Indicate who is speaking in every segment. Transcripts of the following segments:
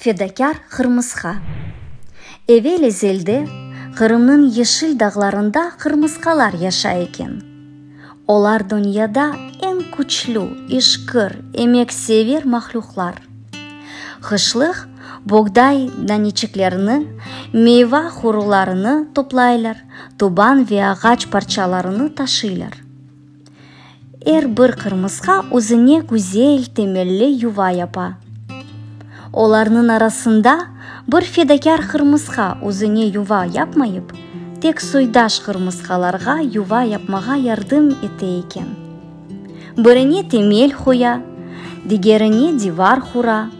Speaker 1: Федакар кырмыска. Эвел эзелде Кырымнын Ешил дагыларында кырмыскалар жашай экен. Олар дүйнөдө эң күчлүү, ишкыр, эмексевер махлуклар. Кышлык богдай даничеклерини, мейва хуруларыны топлайлар, тубан ve агач парчаларыны ташыйлар. Эр-бир кырмыска өзүнө гүзел темелли юва япа. Оларнын арасында bir федакар кырмыска өзүнө юва япмайып, тек сойдаш кырмыскаларга юва япмага жардым эте экен. Бирине темел хуя, дигерине дивар хура,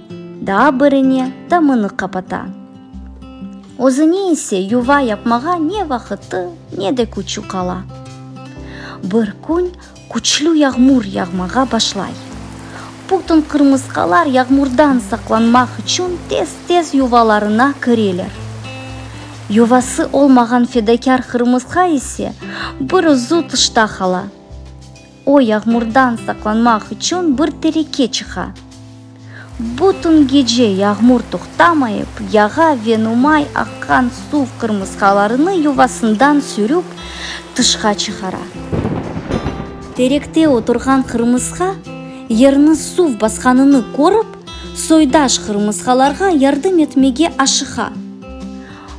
Speaker 1: да бирине дамыны капата. Өзүнө эсе юва япмага не вакыты, не де күчү кала. Бир күн күчлүү ягмур ягмага башлай. Бутун кырмыскалар ягмурдан сакланмак үчүн тез-тез юваларына кирелер. Ювасы олмаган федакар кырмыска эсе бир узу тышта кала. О ягмурдан сакланмак үчүн бир тереке чыга. Бутун кече ягмур токтамайып, яга венумай аккан суу кырмыскаларыны ювасындан сүрүп тышка чыгара. Теректе отурган кырмыска ерни сув басканын көрүп, сойдаш кырмыскаларга жардым этмеге ашыга.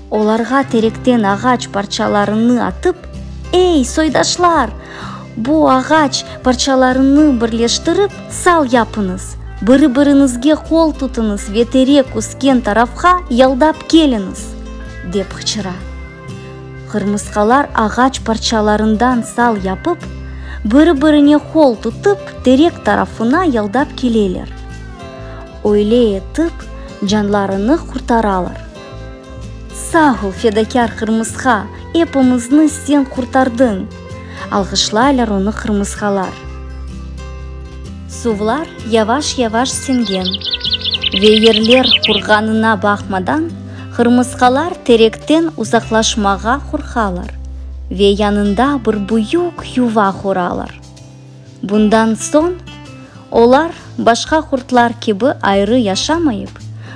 Speaker 1: Оларга теректен агач парчаларыны атып, «Эй, сойдашлар, бу агач парчаларыны бирлештирип сал япыңыз, бири-бириңизге кол тутуңуз ве терек өскен тарафка ялдап келиңиз» деп кычыра. Кырмыскалар агач парчаларындан сал япып, бири-бирине кол тутуп, терек тарафына ялдап келелер. Ойле этип, жанларыны куртаралар. Сагыл федакар кырмыска, эпимизни сен куртардың. Алгышлайлар оны кырмыскалар. Сувлар яваш-яваш синген. Вейерлер курганына бакмадан, кырмыскалар теректен узаклашмага куркалар. Ve yanında bir büyük yuva kuralар. Bundan son olar başka kurtlar gibi ayrı yaşamayıp,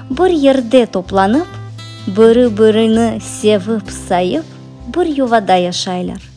Speaker 1: bir yerde toplanıp, biri-birini sevip sayıp bir yuvada yaşaylar.